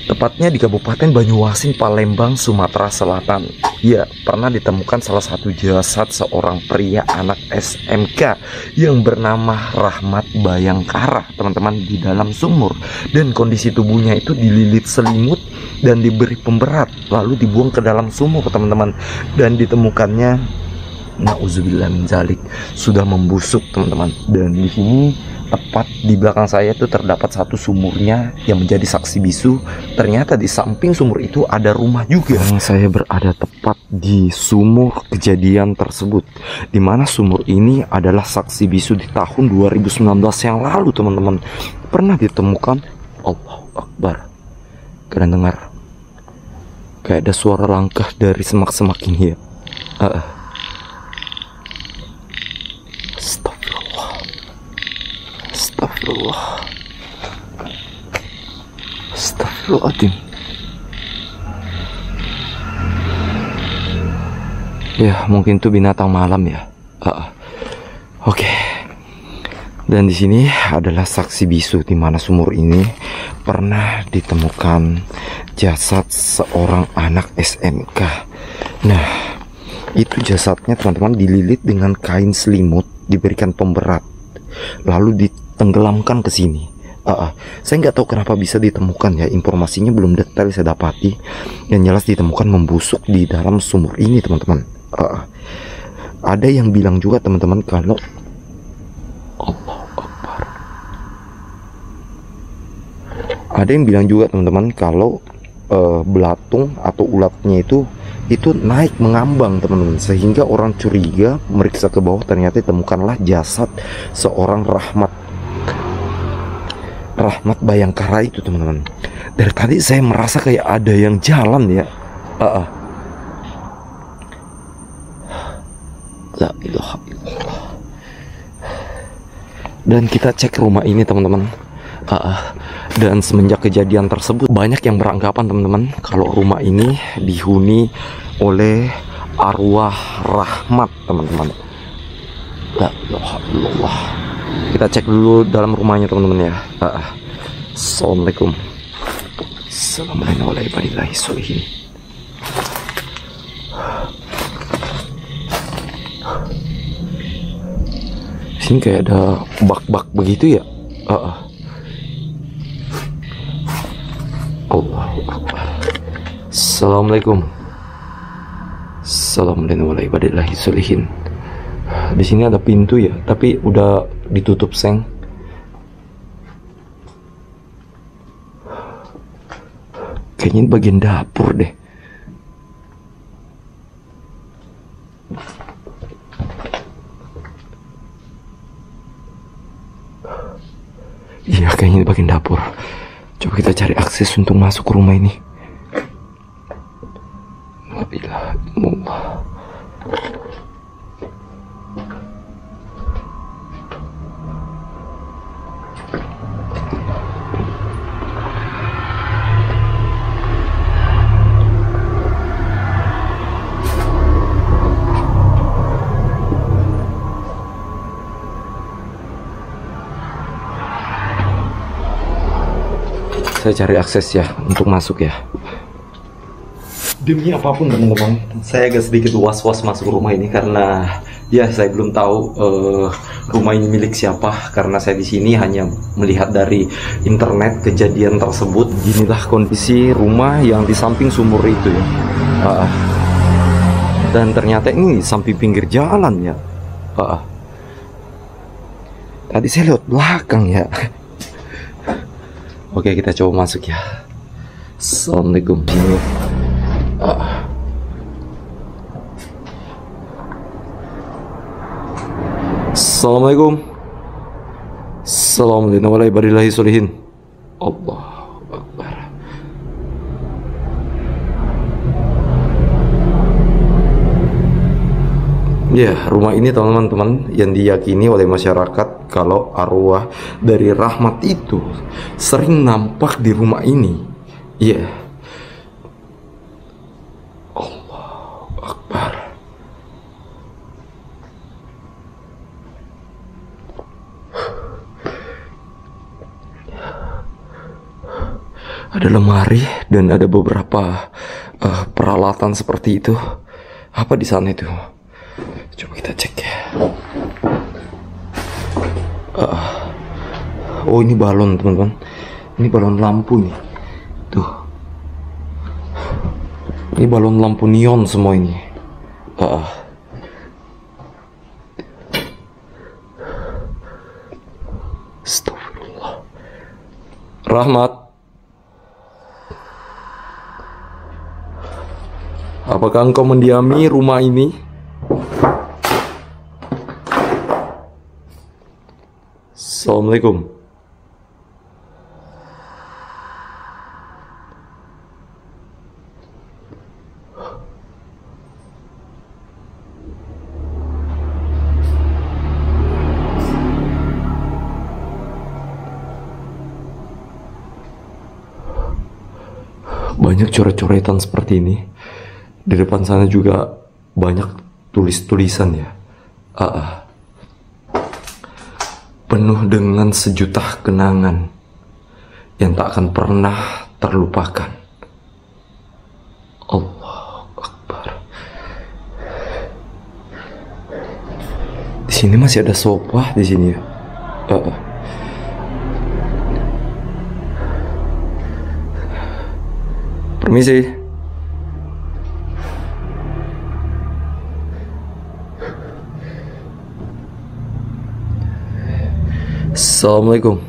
tepatnya di Kabupaten Banyuasin, Palembang, Sumatera Selatan. Ya, pernah ditemukan salah satu jasad seorang pria anak SMK yang bernama Rahmat Bayangkara, teman-teman, di dalam sumur. Dan kondisi tubuhnya itu dililit selimut dan diberi pemberat, lalu dibuang ke dalam sumur, teman-teman. Dan ditemukannya, nauzubillah min zalik, sudah membusuk, teman-teman. Dan di sini tepat di belakang saya itu terdapat satu sumurnya yang menjadi saksi bisu. Ternyata di samping sumur itu ada rumah juga. Saya berada tepat di sumur kejadian tersebut, dimana sumur ini adalah saksi bisu di tahun 2019 yang lalu, teman-teman. Pernah ditemukan. Allahu Akbar. Kalian dengar? Kayak ada suara langkah dari semak-semak ini ya. Astagfirullahaladzim. Ya, mungkin itu binatang malam ya. Oke. Dan di sini adalah saksi bisu di mana sumur ini pernah ditemukan jasad seorang anak SMK. Nah, itu jasadnya, teman-teman, dililit dengan kain selimut, diberikan pemberat, lalu ditenggelamkan ke sini. Saya nggak tahu kenapa bisa ditemukan ya, informasinya belum detail saya dapati. Yang jelas ditemukan membusuk di dalam sumur ini, teman-teman. Ada yang bilang juga, teman-teman, kalau Allahu Akbar. Ada yang bilang juga, teman-teman, kalau belatung atau ulatnya itu naik mengambang, teman-teman, sehingga orang curiga, meriksa ke bawah, ternyata ditemukanlah jasad seorang Rahmat Bayangkara itu, teman-teman. Dari tadi saya merasa kayak ada yang jalan ya. La ilaha illallah. Dan kita cek rumah ini, teman-teman. Dan semenjak kejadian tersebut, banyak yang beranggapan, teman-teman, kalau rumah ini dihuni oleh arwah Rahmat, teman-teman. La ilaha illallah. Kita cek dulu dalam rumahnya, teman-teman ya. Assalamualaikum. Assalamualaikum warahmatullahi wabarakatuh. Sini kayak ada bak-bak begitu ya. Allahu Akbar. Assalamualaikum. Assalamualaikum warahmatullahi wabarakatuh. Di sini ada pintu ya, tapi udah ditutup seng. Kayaknya ini bagian dapur deh. Iya, kayaknya ini bagian dapur. Coba kita cari akses untuk masuk ke rumah ini. La ilaha illallah. Saya cari akses ya untuk masuk ya. Demi apapun, teman-teman, saya agak sedikit was-was masuk rumah ini karena ya saya belum tahu rumah ini milik siapa, karena saya di sini hanya melihat dari internet kejadian tersebut. Inilah kondisi rumah yang di samping sumur itu ya. Dan ternyata ini di samping pinggir jalan ya. Tadi saya lihat belakang ya. Oke, kita coba masuk ya. Assalamualaikum. Assalamualaikum. Assalamualaikum warahmatullahi wabarakatuh. Allahu Akbar. Ya, rumah ini, teman-teman, yang diyakini oleh masyarakat kalau arwah dari Rahmat itu sering nampak di rumah ini. Ya. Allahu Akbar. Ada lemari dan ada beberapa peralatan seperti itu. Apa di sana itu? Coba kita cek ya. Oh, ini balon, teman-teman. Ini balon lampu nih. Tuh. Ini balon lampu neon semua ini. Astagfirullah. Rahmat. Apakah engkau mendiami rumah ini? Assalamualaikum. Banyak coret-coretan seperti ini. Di depan sana juga banyak tulis-tulisan ya. Penuh dengan sejuta kenangan yang tak akan pernah terlupakan. Allahu Akbar. Di sini masih ada sofa di sini ya. Permisi. Assalamualaikum.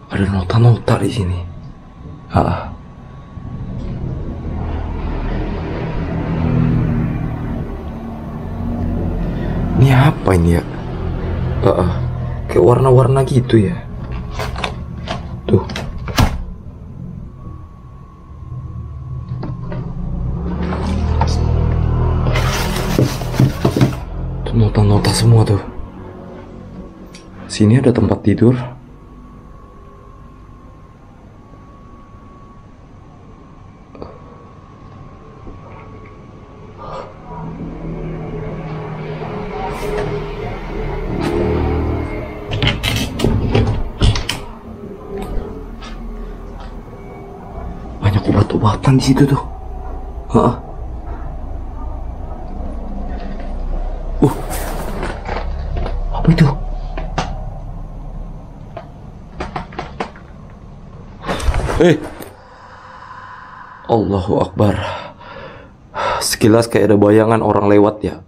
Ada nota-nota di sini. Ini apa ini ya? Kayak warna-warna gitu ya. Tuh. Nota-nota semua tuh. Sini ada tempat tidur. Banyak obat-obatan di situ tuh. Apa itu? Allahu Akbar. Sekilas kayak ada bayangan orang lewat ya.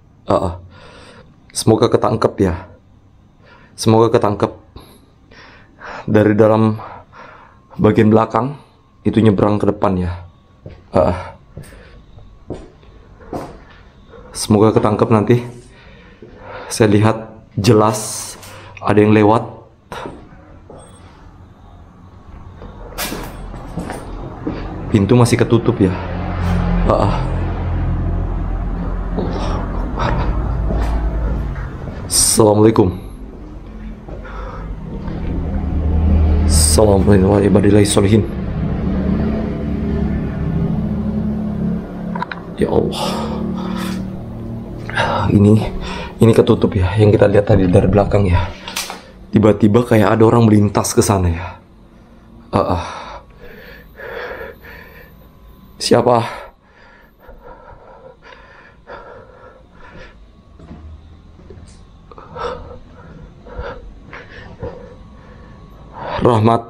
Semoga ketangkep ya. Semoga ketangkep. Dari dalam bagian belakang itu nyebrang ke depan ya. Semoga ketangkep nanti. Saya lihat jelas ada yang lewat. Pintu masih ketutup ya. Assalamualaikum. Assalamualaikum warahmatullahi wabarakatuh. Ya Allah. Ini ketutup ya, yang kita lihat tadi dari belakang ya. Tiba-tiba kayak ada orang melintas ke sana ya. Siapa? Rahmat.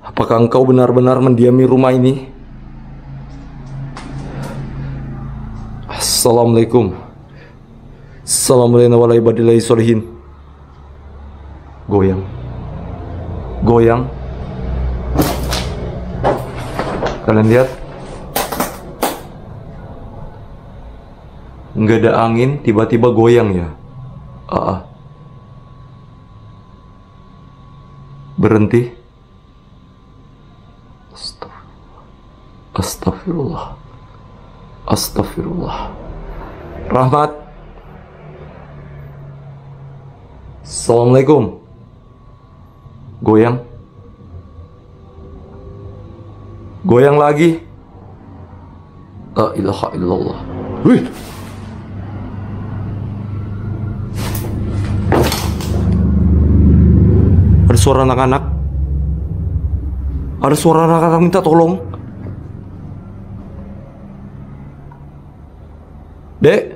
Apakah engkau benar-benar mendiami rumah ini? Assalamualaikum. Assalamualaikum warahmatullahi wabarakatuh. Goyang. Goyang. Kalian lihat? Nggak ada angin, tiba-tiba goyang ya. Berhenti. Astagfirullah. Astagfirullah. Rahmat. Assalamualaikum. Goyang. Goyang lagi. La ilaha illallah. Wih. suara anak-anak. Ada suara anak-anak minta tolong. Dek.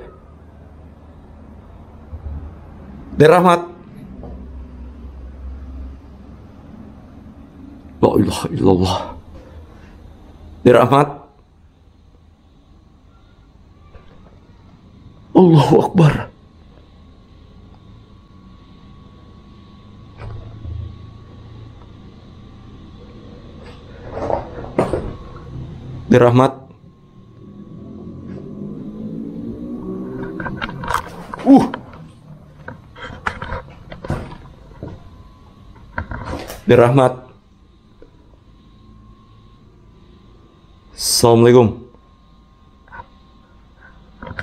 Dek Rahmat. La ilaha illallah. Dek Rahmat. Allahu Akbar. Dek Rahmat. Dek Rahmat. Assalamualaikum.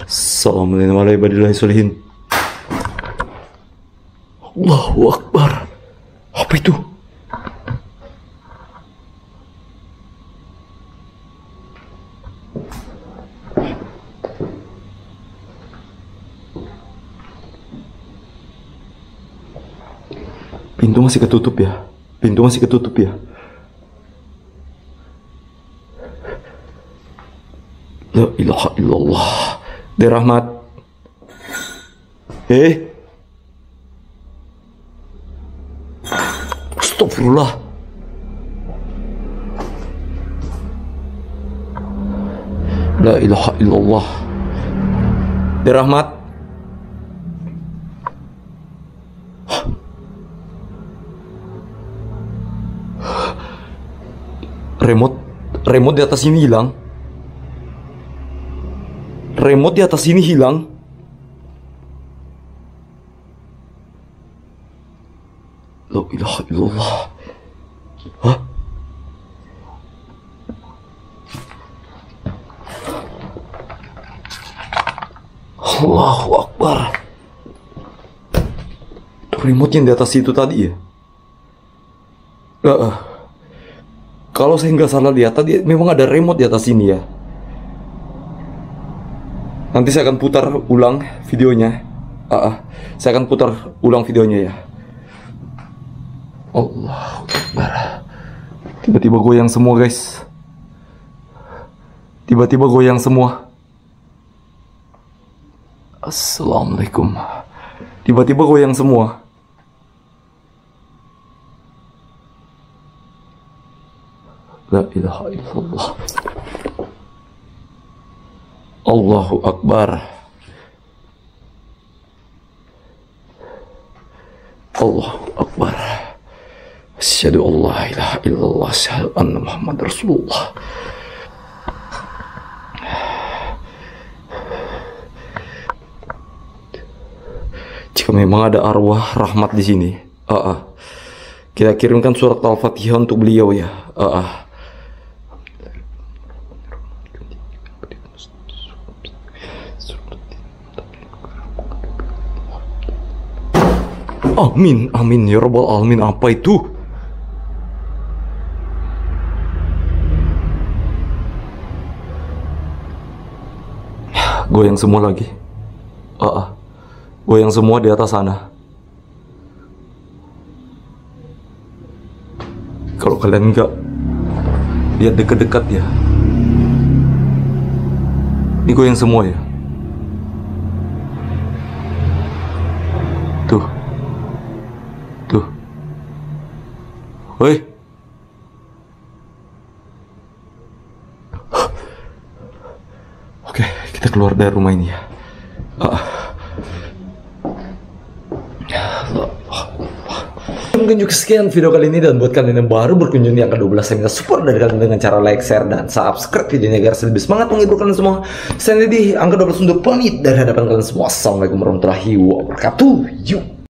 Assalamualaikum warahmatullahi wabarakatuh. Allahu Akbar. Apa itu? Pintu masih ketutup ya. Pintu masih ketutup ya. La ilaha illallah. Dek Rahmat. Astagfirullah. La ilaha illallah. Dek Rahmat. Remote di atas ini hilang. Remote di atas ini hilang. La ilaha illallah. Hah? Allahu Akbar. Itu remote yang di atas itu tadi ya? Kalau saya nggak salah lihat tadi memang ada remote di atas sini ya. Nanti saya akan putar ulang videonya. Saya akan putar ulang videonya ya. Allahu Akbar. Tiba-tiba goyang semua guys. Tiba-tiba goyang semua. Assalamualaikum. Tiba-tiba goyang semua. La ilaha illallah. Allahu Akbar. Allahu Akbar. Asyhadu an la ilaha illallah, asyhadu anna Muhammad Rasulullah. Jika memang ada arwah rahmat di sini, kita kirimkan surat Al-Fatihah untuk beliau ya. Amin, amin ya rabbal alamin. Apa itu? Goyang semua lagi. Goyang semua di atas sana. Kalau kalian nggak lihat dekat-dekat ya, ini goyang semua ya. Tuh. Woi. Oke, kita keluar dari rumah ini ya. Mungkin juga sekian video kali ini, dan buat kalian yang baru berkunjung yang ke-12, saya minta support dari kalian dengan cara like, share, dan subscribe videonya agar saya lebih semangat menghibur kalian semua. Saya Nedi, angka 12 untuk pamit dari hadapan kalian semua. Assalamualaikum warahmatullahi wabarakatuh. Yuk.